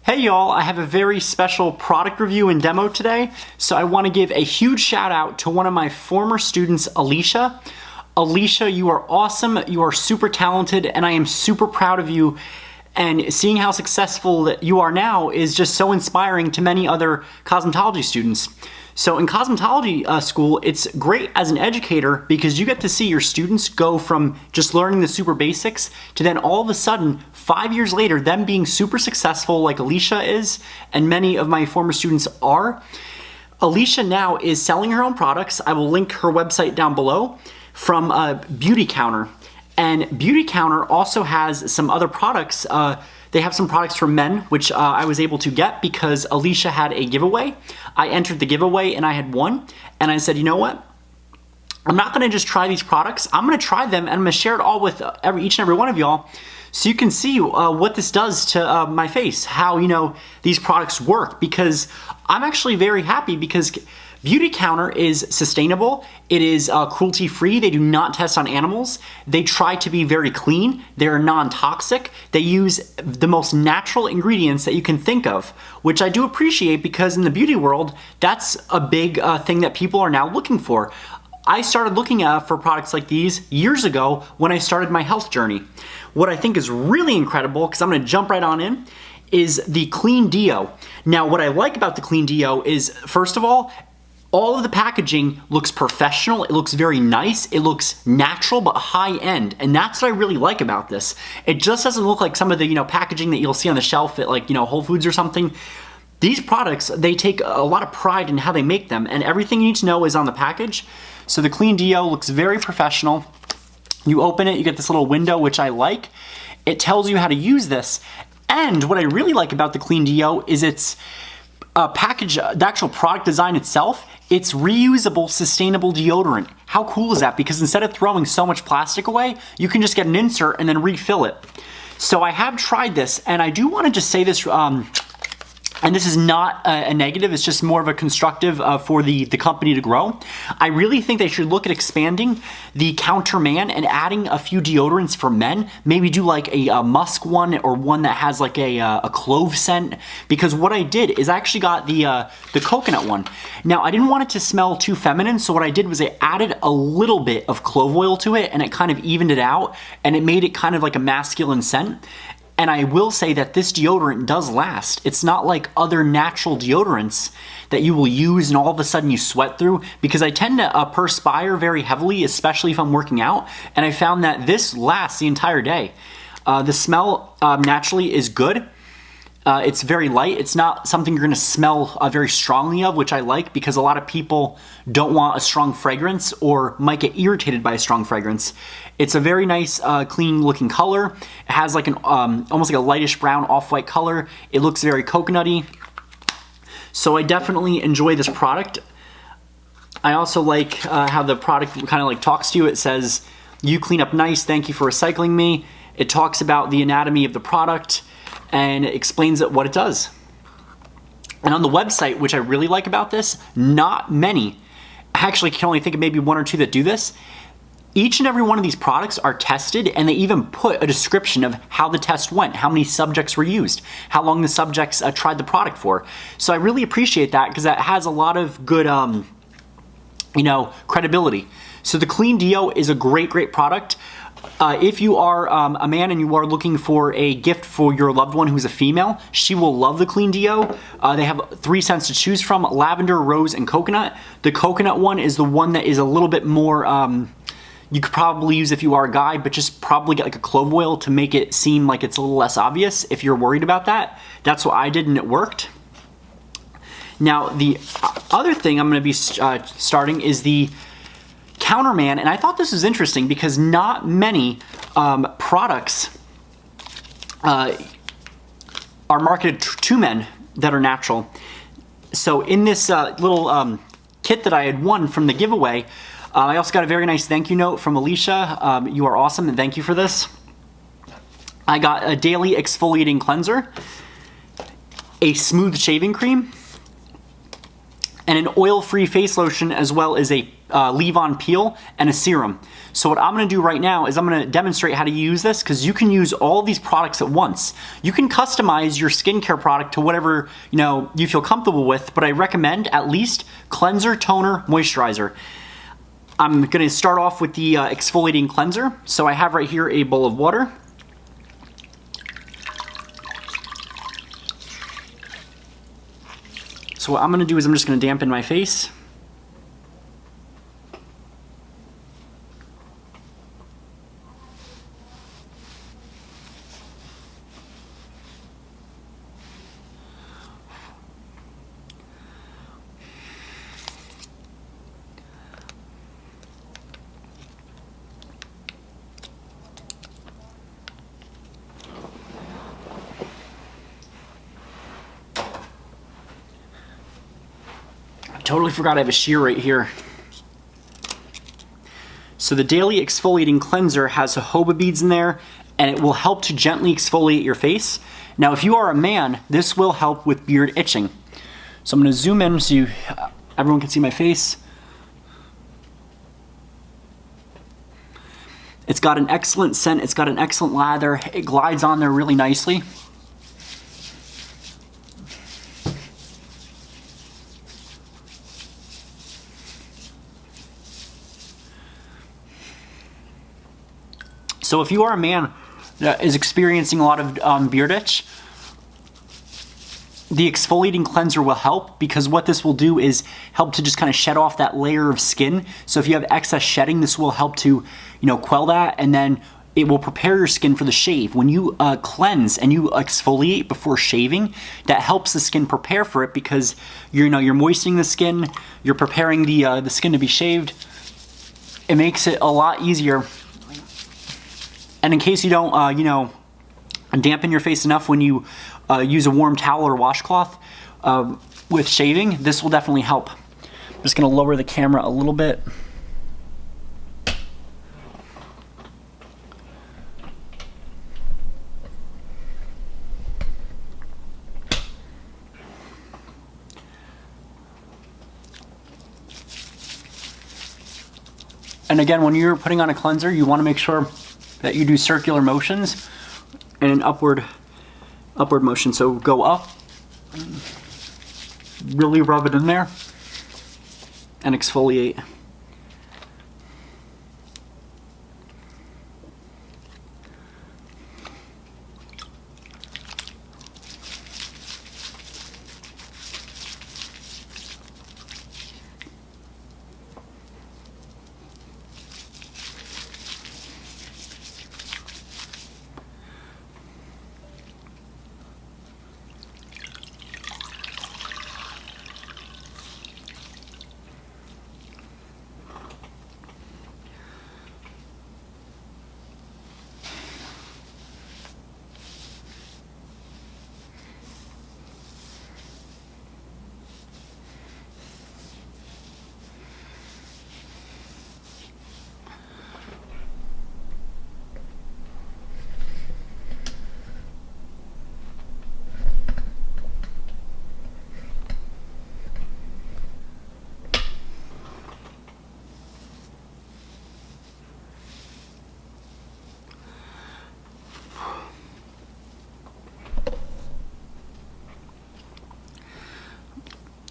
Hey y'all, I have a very special product review and demo today. So I want to give a huge shout out to one of my former students, Alicia. Alicia, you are awesome, you are super talented, and I am super proud of you. And seeing how successful that you are now is just so inspiring to many other cosmetology students. So in cosmetology school, it's great as an educator because you get to see your students go from just learning the super basics to then all of a sudden, 5 years later, them being super successful like Alicia is, and many of my former students are. Alicia now is selling her own products. I will link her website down below from Beauty Counter. And Beauty Counter also has some other products. They have some products for men, which I was able to get because Alicia had a giveaway. I entered the giveaway and I had won. And I said, you know what? I'm not gonna just try these products. I'm gonna try them and I'm gonna share it all with each and every one of y'all so you can see what this does to my face, how these products work, because I'm actually very happy because Beauty Counter is sustainable. It is cruelty-free. They do not test on animals. They try to be very clean. They're non-toxic. They use the most natural ingredients that you can think of, which I do appreciate because in the beauty world, that's a big thing that people are now looking for. I started looking for products like these years ago when I started my health journey. What I think is really incredible, because I'm gonna jump right on in, is the Clean Deo. Now, what I like about the Clean Deo is, first of all of the packaging looks professional, it looks very nice, it looks natural but high end, and that's what I really like about this. It just doesn't look like some of the packaging that you'll see on the shelf at like Whole Foods or something. These products, they take a lot of pride in how they make them, and everything you need to know is on the package. So the Clean Deo looks very professional. You open it, you get this little window, which I like. It tells you how to use this, and what I really like about the Clean Deo is its package, the actual product design itself. It's reusable, sustainable deodorant. How cool is that? Because instead of throwing so much plastic away, you can just get an insert and then refill it. So I have tried this, and I do want to just say this, and this is not a negative, it's just more of a constructive for the company to grow. I really think they should look at expanding the Counter Man and adding a few deodorants for men. Maybe do like a musk one or one that has like a clove scent. Because what I did is I actually got the coconut one. Now I didn't want it to smell too feminine, so what I did was I added a little bit of clove oil to it and it kind of evened it out and it made it kind of like a masculine scent. And I will say that this deodorant does last. It's not like other natural deodorants that you will use and all of a sudden you sweat through, because I tend to perspire very heavily, especially if I'm working out, and I found that this lasts the entire day. The smell naturally is good. It's very light. It's not something you're gonna smell very strongly of, which I like because a lot of people don't want a strong fragrance or might get irritated by a strong fragrance. It's a very nice, clean looking color. It has like an almost like a lightish brown off-white color. It looks very coconutty. So I definitely enjoy this product. I also like how the product kind of like talks to you. It says, "You clean up nice, thank you for recycling me." It talks about the anatomy of the product and it explains what it does. And on the website, which I really like about this, not many, I actually can only think of maybe one or two that do this. Each and every one of these products are tested, and they even put a description of how the test went, how many subjects were used, how long the subjects tried the product for. So I really appreciate that because that has a lot of good, credibility. So the Clean Deo is a great, great product. If you are a man and you are looking for a gift for your loved one who's a female, she will love the Clean Deo. They have 3 scents to choose from: lavender, rose, and coconut. The coconut one is the one that is a little bit more, you could probably use if you are a guy, but just probably get like a clove oil to make it seem like it's a little less obvious if you're worried about that. That's what I did and it worked. Now the other thing I'm going to be starting is the Counterman, and I thought this was interesting because not many products are marketed to men that are natural. So in this little kit that I had won from the giveaway, I also got a very nice thank you note from Alicia. You are awesome and thank you for this. I got a daily exfoliating cleanser, a smooth shaving cream, and an oil-free face lotion, as well as a leave-on peel and a serum. So what I'm gonna do right now is I'm gonna demonstrate how to use this, because you can use all these products at once. You can customize your skincare product to whatever you feel comfortable with, but I recommend at least cleanser, toner, moisturizer. I'm gonna start off with the exfoliating cleanser. So I have right here a bowl of water. So what I'm gonna do is I'm just gonna dampen my face. Totally forgot I have a shear right here. So the Daily Exfoliating Cleanser has jojoba beads in there, and it will help to gently exfoliate your face. Now, if you are a man, this will help with beard itching. So I'm gonna zoom in so everyone can see my face. It's got an excellent scent, it's got an excellent lather, it glides on there really nicely. So if you are a man that is experiencing a lot of beard itch, the exfoliating cleanser will help, because what this will do is help to just kind of shed off that layer of skin. So if you have excess shedding, this will help to, quell that, and then it will prepare your skin for the shave. When you cleanse and you exfoliate before shaving, that helps the skin prepare for it, because you're moistening the skin, you're preparing the skin to be shaved. It makes it a lot easier. And in case you don't, dampen your face enough when you use a warm towel or washcloth with shaving, this will definitely help. I'm just gonna lower the camera a little bit. And again, when you're putting on a cleanser, you wanna make sure that you do circular motions and an upward motion. So go up, really rub it in there, and exfoliate.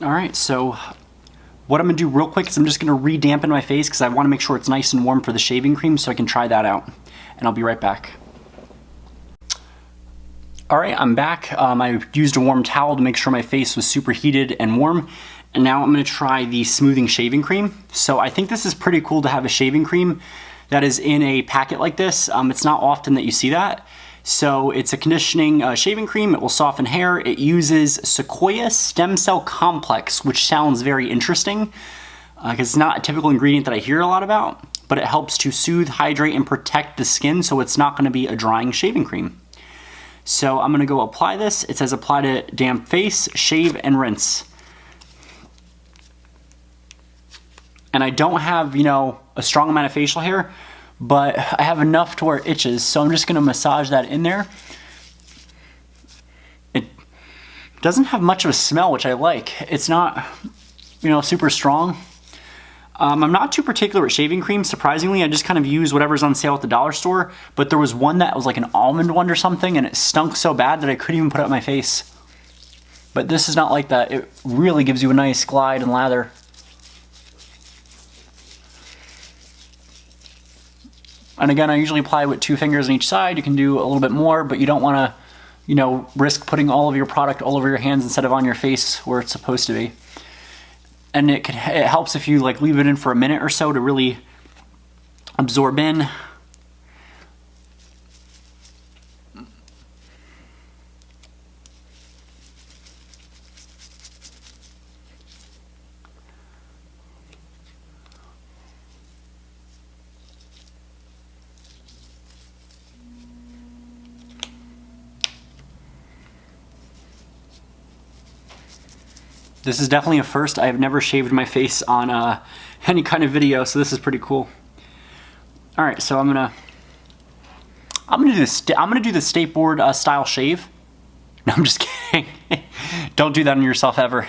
All right, so what I'm gonna do real quick is I'm just gonna re-dampen my face, because I wanna make sure it's nice and warm for the shaving cream, so I can try that out. And I'll be right back. All right, I'm back. I used a warm towel to make sure my face was super heated and warm. And now I'm gonna try the smoothing shaving cream. So I think this is pretty cool to have a shaving cream that is in a packet like this. It's not often that you see that. So it's a conditioning shaving cream. It will soften hair. It uses Sequoia Stem Cell Complex, which sounds very interesting because it's not a typical ingredient that I hear a lot about, but it helps to soothe, hydrate, and protect the skin, so it's not gonna be a drying shaving cream. So I'm gonna go apply this. It says apply to damp face, shave, and rinse. And I don't have, a strong amount of facial hair, but I have enough to where it itches, so I'm just gonna massage that in there. It doesn't have much of a smell, which I like. It's not super strong. I'm not too particular with shaving cream, surprisingly. I just kind of use whatever's on sale at the dollar store, but there was one that was like an almond one or something, and it stunk so bad that I couldn't even put it on my face. But this is not like that. It really gives you a nice glide and lather. And again, I usually apply with 2 fingers on each side. You can do a little bit more, but you don't want to, risk putting all of your product all over your hands instead of on your face where it's supposed to be. And it helps if you leave it in for a minute or so to really absorb in. This is definitely a first. I have never shaved my face on any kind of video, so this is pretty cool. All right, so I'm gonna do this. I'm gonna do the skateboard style shave. No, I'm just kidding. Don't do that on yourself ever.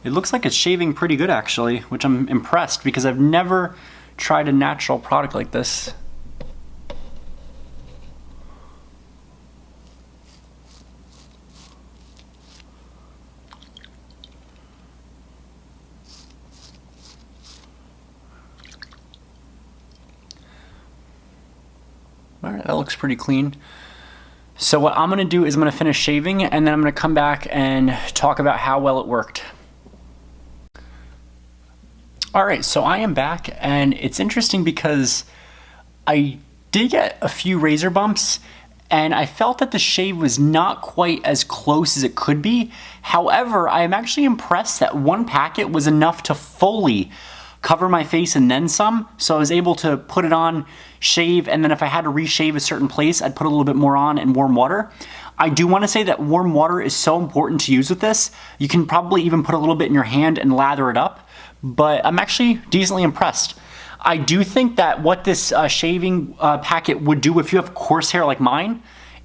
It looks like it's shaving pretty good actually, which I'm impressed because I've never tried a natural product like this. All right, that looks pretty clean. So what I'm gonna do is I'm gonna finish shaving and then I'm gonna come back and talk about how well it worked. All right, so I am back, and it's interesting because I did get a few razor bumps, and I felt that the shave was not quite as close as it could be. However, I am actually impressed that one packet was enough to fully cover my face and then some, so I was able to put it on, shave, and then if I had to reshave a certain place, I'd put a little bit more on in warm water. I do want to say that warm water is so important to use with this. You can probably even put a little bit in your hand and lather it up, but I'm actually decently impressed. I do think that what this shaving packet would do if you have coarse hair like mine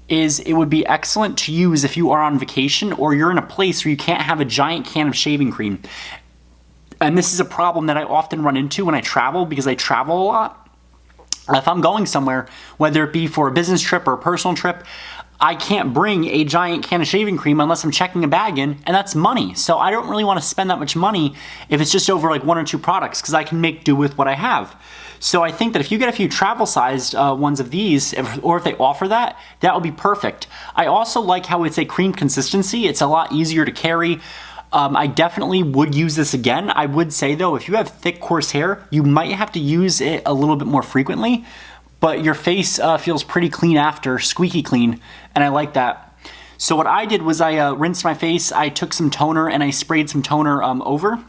is it would be excellent to use if you are on vacation or you're in a place where you can't have a giant can of shaving cream. And this is a problem that I often run into when I travel because I travel a lot. If I'm going somewhere, whether it be for a business trip or a personal trip, I can't bring a giant can of shaving cream unless I'm checking a bag in, and that's money. So I don't really want to spend that much money if it's just over 1 or 2 products because I can make do with what I have. So I think that if you get a few travel-sized ones of these, or if they offer that, that would be perfect. I also like how it's a cream consistency. It's a lot easier to carry. I definitely would use this again. I would say though, if you have thick, coarse hair, you might have to use it a little bit more frequently, but your face feels pretty clean after, squeaky clean, and I like that. So what I did was I rinsed my face, I took some toner and I sprayed some toner over,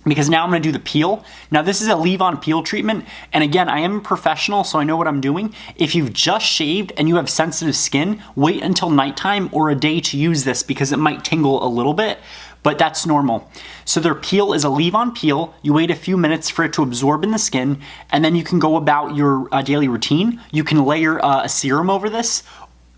because now I'm gonna do the peel. Now this is a leave-on peel treatment, and again, I am a professional, so I know what I'm doing. If you've just shaved and you have sensitive skin, wait until nighttime or a day to use this because it might tingle a little bit, but that's normal. So their peel is a leave-on peel. You wait a few minutes for it to absorb in the skin, and then you can go about your daily routine. You can layer a serum over this,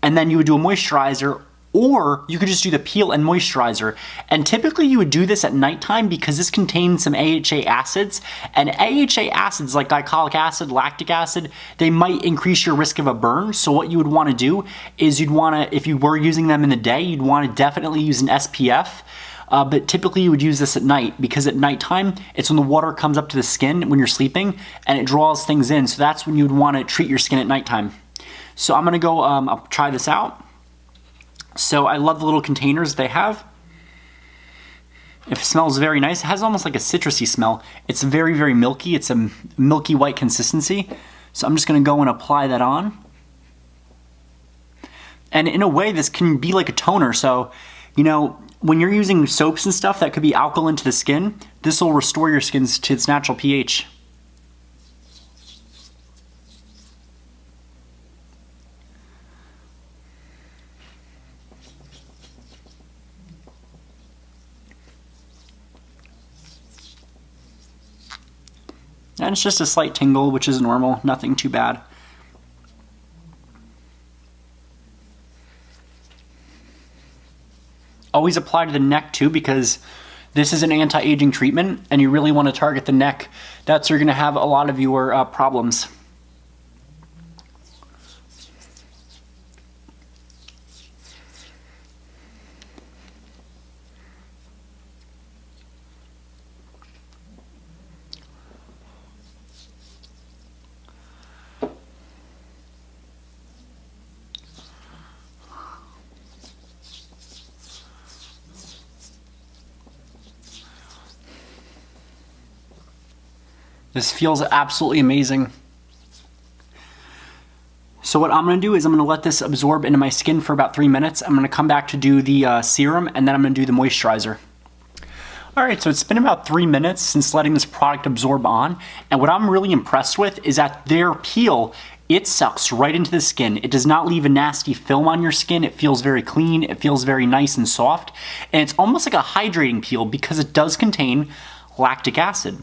and then you would do a moisturizer, or you could just do the peel and moisturizer. And typically you would do this at nighttime because this contains some AHA acids, and AHA acids like glycolic acid, lactic acid, they might increase your risk of a burn. So what you would want to do is you'd want to, if you were using them in the day, you'd want to definitely use an SPF. But typically you would use this at night because at nighttime, it's when the water comes up to the skin when you're sleeping and it draws things in. So that's when you'd want to treat your skin at nighttime. So I'm gonna go, I'll try this out. So I love the little containers they have. It smells very nice. It has almost like a citrusy smell. It's very, very milky. It's a milky white consistency. So I'm just gonna go and apply that on. And in a way, this can be like a toner. So, when you're using soaps and stuff that could be alkaline to the skin, this will restore your skin to its natural pH. And it's just a slight tingle, which is normal, nothing too bad. Always apply to the neck too, because this is an anti-aging treatment and you really want to target the neck. That's where you're going to have a lot of your problems. This feels absolutely amazing. So what I'm going to do is I'm going to let this absorb into my skin for about 3 minutes. I'm going to come back to do the serum, and then I'm going to do the moisturizer. Alright, so it's been about 3 minutes since letting this product absorb on, and what I'm really impressed with is that their peel, it sucks right into the skin. It does not leave a nasty film on your skin. It feels very clean. It feels very nice and soft, and it's almost like a hydrating peel because it does contain lactic acid.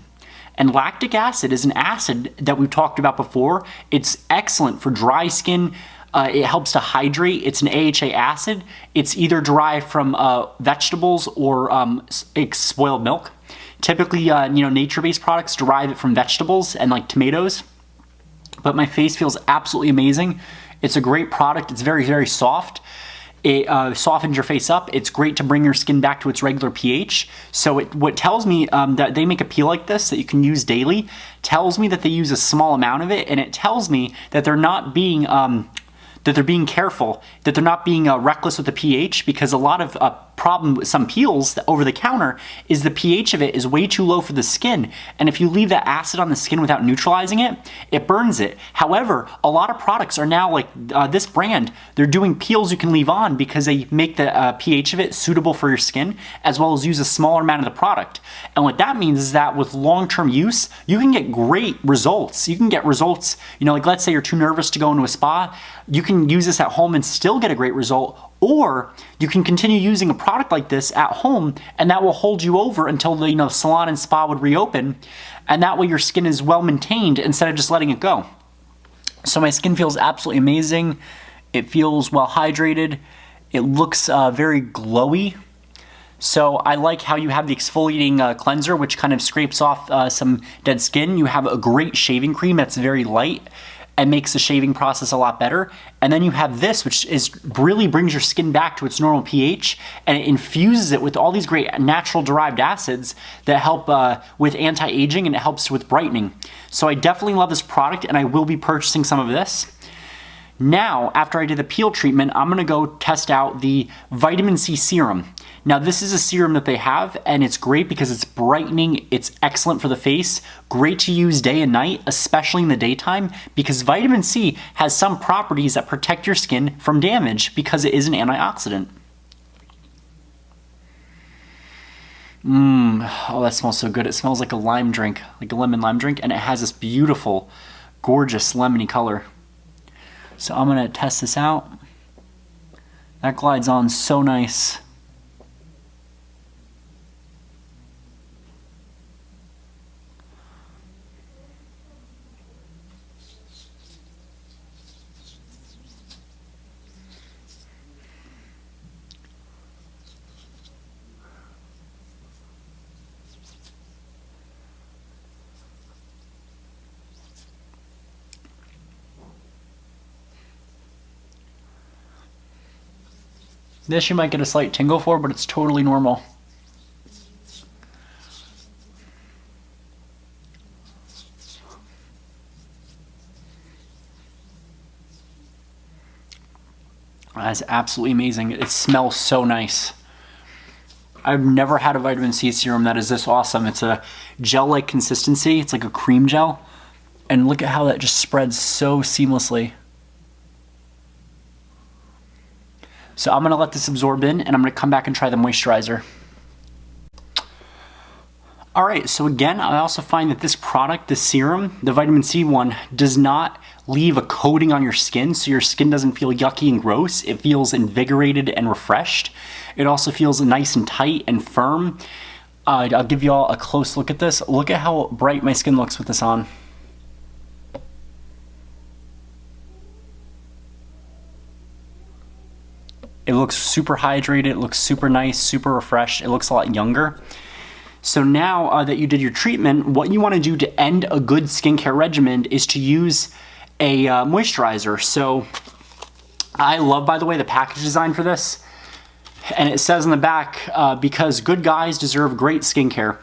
And lactic acid is an acid that we've talked about before. It's excellent for dry skin. It helps to hydrate. It's an AHA acid. It's either derived from vegetables or spoiled milk. Typically, nature-based products derive it from vegetables and like tomatoes. But my face feels absolutely amazing. It's a great product. It's very, very soft. It softens your face up. It's great to bring your skin back to its regular pH. So what tells me that they make a peel like this that you can use daily tells me that they use a small amount of it, and it tells me that they're not being that they're being careful, that they're not being reckless with the pH, because a lot of problem with some peels over the counter is the pH of it is way too low for the skin, and if you leave that acid on the skin without neutralizing it, it burns it. However, a lot of products are now like this brand, they're doing peels you can leave on because they make the pH of it suitable for your skin, as well as use a smaller amount of the product. And what that means is that with long-term use, you can get great results. You can get results, like let's say you're too nervous to go into a spa, you can use this at home and still get a great result. Or you can continue using a product like this at home, and that will hold you over until the salon and spa would reopen, and that way your skin is well maintained instead of just letting it go. So my skin feels absolutely amazing. It feels well hydrated. It looks very glowy. So I like how you have the exfoliating cleanser, which kind of scrapes off some dead skin. You have a great shaving cream that's very light and makes the shaving process a lot better. And then you have this, which really brings your skin back to its normal pH, and it infuses it with all these great natural derived acids that help with anti-aging, and it helps with brightening. So I definitely love this product, and I will be purchasing some of this. Now, after I did the peel treatment, I'm gonna go test out the vitamin C serum. Now, this is a serum that they have, and it's great because it's brightening, it's excellent for the face, great to use day and night, especially in the daytime, because vitamin C has some properties that protect your skin from damage because it is an antioxidant. Oh, that smells so good. It smells like a lime drink, like a lemon lime drink, and it has this beautiful, gorgeous lemony color. So I'm gonna test this out. That glides on so nice. This you might get a slight tingle for, but it's totally normal. That's absolutely amazing. It smells so nice. I've never had a vitamin C serum that is this awesome. It's a gel-like consistency. It's like a cream gel. And look at how that just spreads so seamlessly. So I'm gonna let this absorb in, and I'm gonna come back and try the moisturizer. All right, so again, I also find that this product, the serum, the vitamin C one, does not leave a coating on your skin, so your skin doesn't feel yucky and gross. It feels invigorated and refreshed. It also feels nice and tight and firm. I'll give you all a close look at this. Look at how bright my skin looks with this on. It looks super hydrated, it looks super nice, super refreshed, it looks a lot younger. So now that you did your treatment, what you want to do to end a good skincare regimen is to use a moisturizer. So I love, by the way, the package design for this. And it says in the back, because good guys deserve great skincare.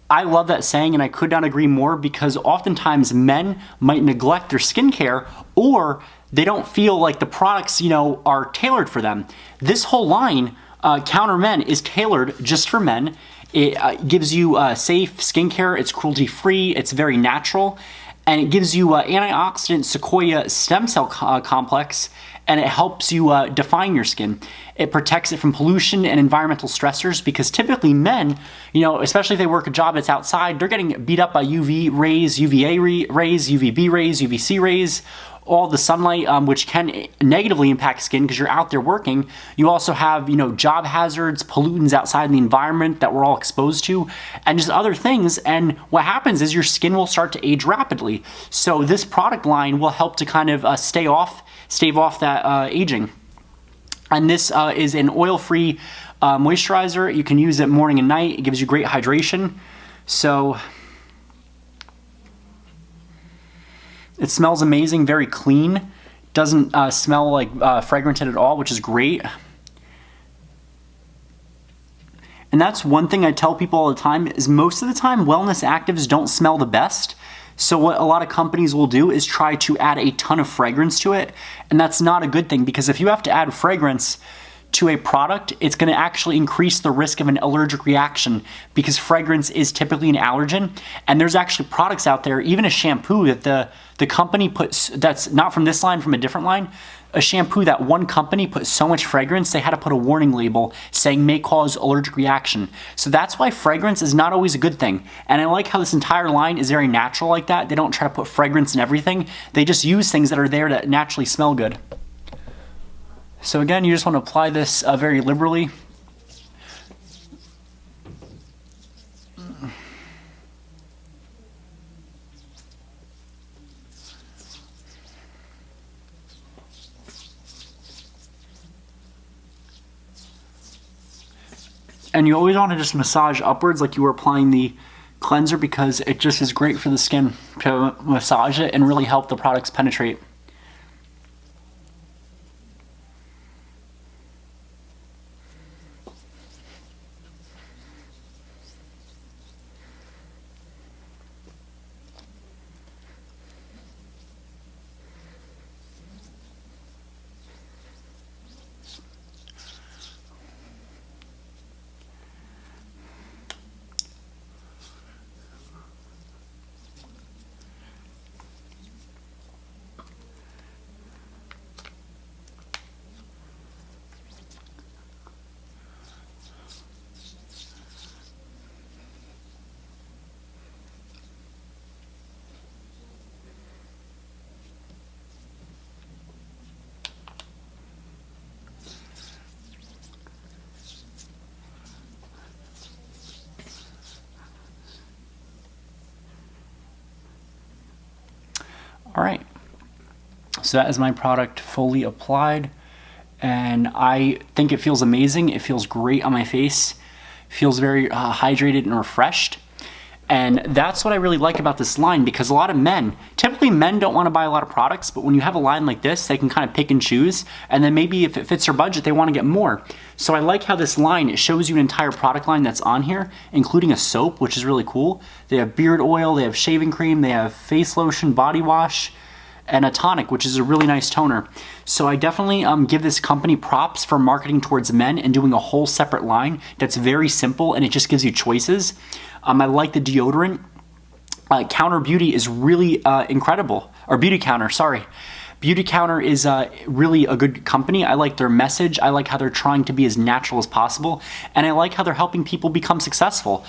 I love that saying, and I could not agree more, because oftentimes men might neglect their skincare, or they don't feel like the products, are tailored for them. This whole line, Counter Men, is tailored just for men. It gives you safe skincare, it's cruelty-free, it's very natural, and it gives you antioxidant sequoia stem cell complex, and it helps you define your skin. It protects it from pollution and environmental stressors, because typically men, especially if they work a job that's outside, they're getting beat up by UV rays, UVA rays, UVB rays, UVC rays, all the sunlight, which can negatively impact skin because you're out there working. You also have, job hazards, pollutants outside in the environment that we're all exposed to, and just other things. And what happens is your skin will start to age rapidly. So this product line will help to kind of stave off that aging. And this is an oil-free moisturizer. You can use it morning and night. It gives you great hydration. So it smells amazing, very clean. Doesn't smell like fragranted at all, which is great. And that's one thing I tell people all the time, is most of the time wellness actives don't smell the best. So what a lot of companies will do is try to add a ton of fragrance to it, and that's not a good thing, because if you have to add fragrance to a product, it's going to actually increase the risk of an allergic reaction, because fragrance is typically an allergen. And there's actually products out there, even a shampoo that the company puts, that's not from this line, from a different line, a shampoo that one company put so much fragrance, they had to put a warning label saying may cause allergic reaction. So that's why fragrance is not always a good thing. And I like how this entire line is very natural like that. They don't try to put fragrance in everything. They just use things that are there to naturally smell good. So again, you just want to apply this very liberally. And you always want to just massage upwards like you were applying the cleanser, because it just is great for the skin to massage it and really help the products penetrate. All right, so that is my product fully applied, and I think it feels amazing. It feels great on my face, feels very hydrated and refreshed. And that's what I really like about this line, because a lot of men, typically men don't want to buy a lot of products, but when you have a line like this, they can kind of pick and choose, and then maybe if it fits their budget, they want to get more. So I like how this line, it shows you an entire product line that's on here, including a soap, which is really cool. They have beard oil, they have shaving cream, they have face lotion, body wash, and a tonic, which is a really nice toner. So I definitely give this company props for marketing towards men and doing a whole separate line that's very simple, and it just gives you choices. I like the deodorant. Counter Beauty is really incredible. Or Beauty Counter, sorry. Beauty Counter is really a good company. I like their message. I like how they're trying to be as natural as possible. And I like how they're helping people become successful.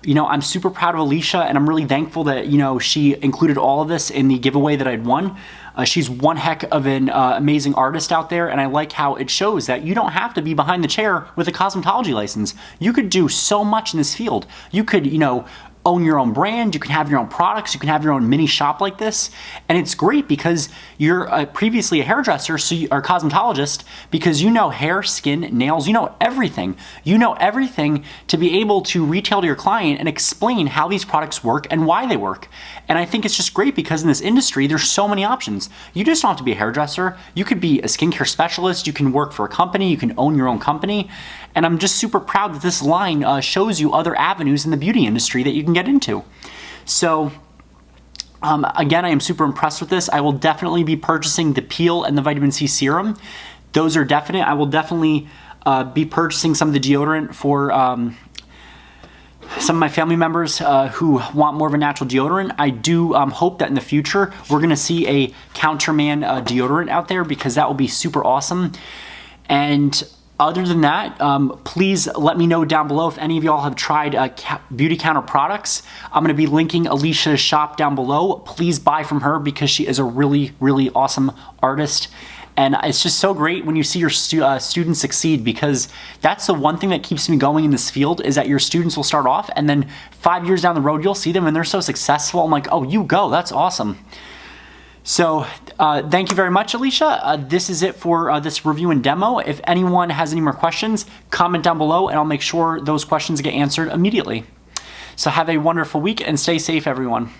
I'm super proud of Alicia, and I'm really thankful that, she included all of this in the giveaway that I'd won. She's one heck of an amazing artist out there, and I like how it shows that you don't have to be behind the chair with a cosmetology license. You could do so much in this field. You could, own your own brand, you can have your own products, you can have your own mini shop like this. And it's great because you're previously a hairdresser, so or cosmetologist, because you know hair, skin, nails, you know everything. You know everything to be able to retail to your client and explain how these products work and why they work. And I think it's just great because in this industry, there's so many options. You just don't have to be a hairdresser. You could be a skincare specialist, you can work for a company, you can own your own company. And I'm just super proud that this line shows you other avenues in the beauty industry that you can get into. So again, I am super impressed with this. I will definitely be purchasing the peel and the vitamin C serum. Those are definite. I will definitely be purchasing some of the deodorant for some of my family members who want more of a natural deodorant. I do hope that in the future we're going to see a Counterman deodorant out there, because that will be super awesome. And other than that, please let me know down below if any of y'all have tried Beauty Counter products. I'm going to be linking Alicia's shop down below. Please buy from her because she is a really, really awesome artist. And it's just so great when you see your students succeed, because that's the one thing that keeps me going in this field, is that your students will start off and then 5 years down the road, you'll see them and they're so successful. I'm like, oh, you go, that's awesome. So thank you very much, Alicia. This is it for this review and demo. If anyone has any more questions, comment down below and I'll make sure those questions get answered immediately. So have a wonderful week and stay safe, everyone.